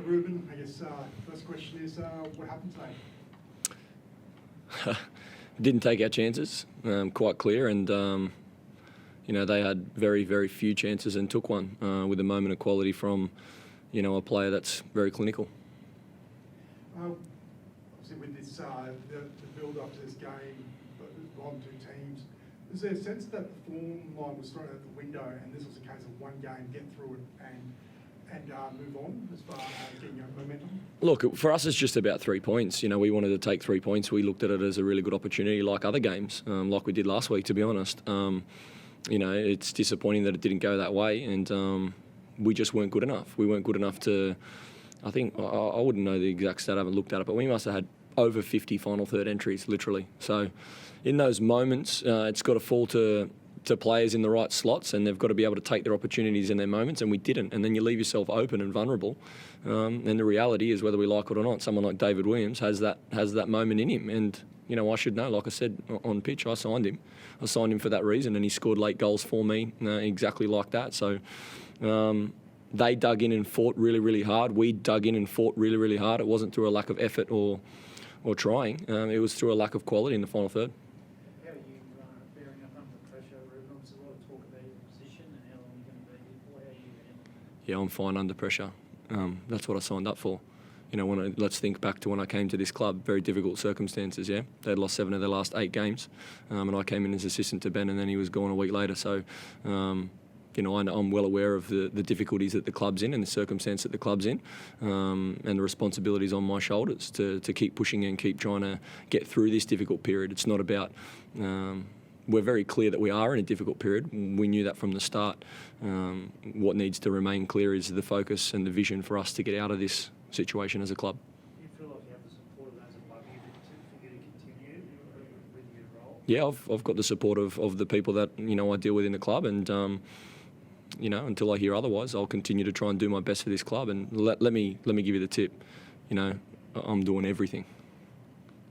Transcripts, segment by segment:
Ruben, I guess first question is, what happened today? Didn't take our chances, quite clear, and they had very, very few chances and took one with a moment of quality from, a player that's very clinical. Obviously, with this the build up to this game, bottom two teams, is there a sense that the form line was thrown out the window, and this was a case of one game, get through it, and move on as far as getting momentum? Look, for us, it's just about 3 points. We wanted to take 3 points. We looked at it as a really good opportunity, like other games, like we did last week, to be honest. It's disappointing that it didn't go that way, and we just weren't good enough. We weren't good enough to, I think, I wouldn't know the exact stat, I haven't looked at it, but we must have had over 50 final third entries, literally. So in those moments, it's got to fall to players in the right slots, and they've got to be able to take their opportunities in their moments, and we didn't. And then you leave yourself open and vulnerable. And the reality is, whether we like it or not, someone like David Williams has that moment in him. And I should know. Like I said on pitch, I signed him. I signed him for that reason, and he scored late goals for me exactly like that. So they dug in and fought really, really hard. We dug in and fought really, really hard. It wasn't through a lack of effort or trying. It was through a lack of quality in the final third. How are you bearing up under pressure, Ruben? Obviously, a lot of talk about your position and how long you're going to be here for. How are you handling it? Yeah, I'm fine under pressure. That's what I signed up for. Let's think back to when I came to this club, very difficult circumstances, yeah. They'd lost 7 of their last 8 games, and I came in as assistant to Ben, and then he was gone a week later. So, I'm well aware of the difficulties that the club's in and the circumstance that the club's in, and the responsibilities on my shoulders to keep pushing and keep trying to get through this difficult period. It's not about... we're very clear that we are in a difficult period. We knew that from the start. What needs to remain clear is the focus and the vision for us to get out of this situation as a club. Do you feel like you have the support of those above you for you to continue with your role? Yeah, I've got the support of the people that I deal with in the club, and until I hear otherwise, I'll continue to try and do my best for this club. And let me give you the tip. I'm doing everything,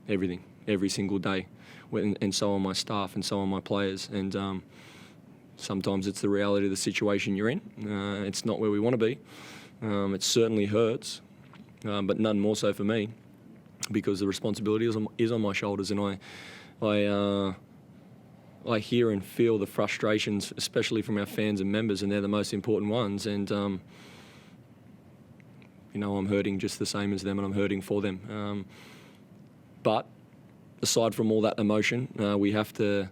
every single day, and so are my staff, and so are my players. And sometimes it's the reality of the situation you're in. It's not where we want to be. It certainly hurts, but none more so for me, because the responsibility is on my shoulders, and I hear and feel the frustrations, especially from our fans and members, and they're the most important ones. And I'm hurting just the same as them, and I'm hurting for them. But aside from all that emotion, we have to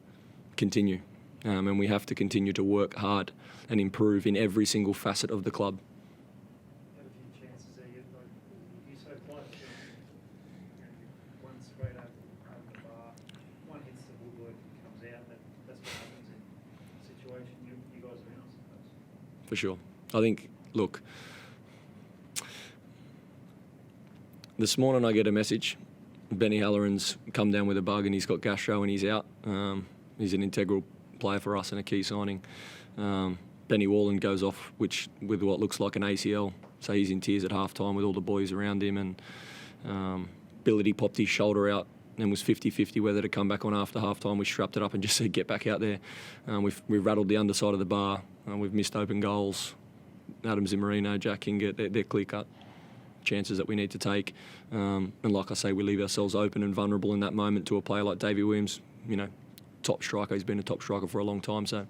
continue, and we have to continue to work hard and improve in every single facet of the club. Had a few chances there. You're so close. One straight over the bar, one hits the woodwork and comes out. That's what happens in a situation you guys are in, I suppose. For sure. I think, look, this morning I get a message. Benny Halloran's come down with a bug and he's got gastro and he's out. He's an integral player for us and a key signing. Benny Wallen goes off with what looks like an ACL, so he's in tears at half-time with all the boys around him. And Billity popped his shoulder out and was 50-50 whether to come back on after half-time. We strapped it up and just said, get back out there. We've rattled the underside of the bar. We've missed open goals. Adam Zimmerino, Jack Kingett, they're clear-cut chances that we need to take. And like I say, we leave ourselves open and vulnerable in that moment to a player like Davey Williams, top striker. He's been a top striker for a long time. So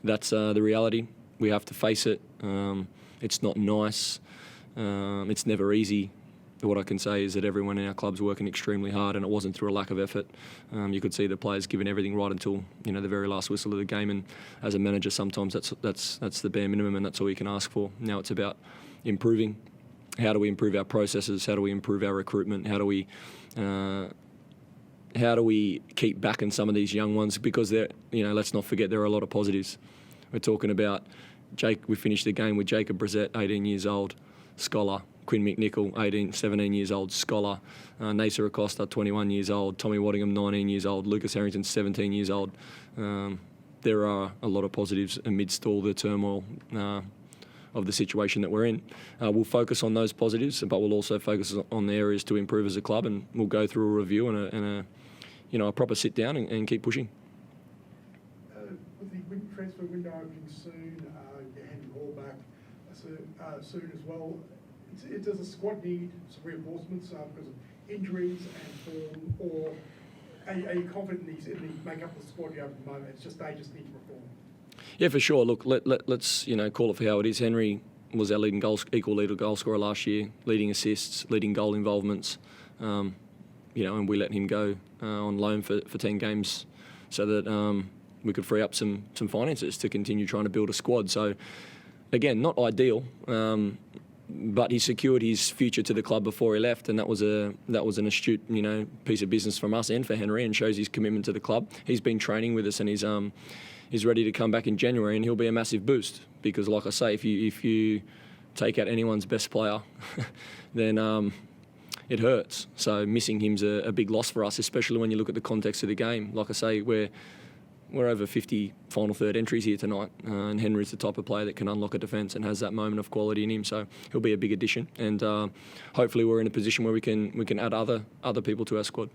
that's the reality. We have to face it. It's not nice. It's never easy. What I can say is that everyone in our club's working extremely hard, and it wasn't through a lack of effort. You could see the players giving everything right until the very last whistle of the game. And as a manager, sometimes that's the bare minimum, and that's all you can ask for. Now it's about improving. How do we improve our processes? How do we improve our recruitment? How do we keep backing some of these young ones? Because let's not forget there are a lot of positives. We're talking about Jake. We finished the game with Jacob Brissett, 18 years old, scholar. Quinn McNichol, 17 years old, scholar. Nasa Acosta, 21 years old. Tommy Waddingham, 19 years old. Lucas Harrington, 17 years old. There are a lot of positives amidst all the turmoil of the situation that we're in. We'll focus on those positives, but we'll also focus on the areas to improve as a club, and we'll go through a review and a proper sit down and keep pushing. With the transfer window opening soon, you're handing Hall back soon as well. Does the squad need some reinforcements because of injuries and form, or are you confident in the make-up of the squad you have at the moment? It's just they just need to perform. Yeah, for sure. Look, let's call it for how it is. Henry was our equal leader goal scorer last year, leading assists, leading goal involvements. And we let him go on loan for 10 games so that we could free up some finances to continue trying to build a squad. So, again, not ideal, but he secured his future to the club before he left, and that was an astute piece of business from us and for Henry, and shows his commitment to the club. He's been training with us, and he's ready to come back in January, and he'll be a massive boost because, like I say, if you take out anyone's best player, then it hurts. So missing him's a big loss for us, especially when you look at the context of the game. Like I say, we're over 50 final third entries here tonight, and Henry's the type of player that can unlock a defence and has that moment of quality in him. So he'll be a big addition, and hopefully we're in a position where we can add other people to our squad.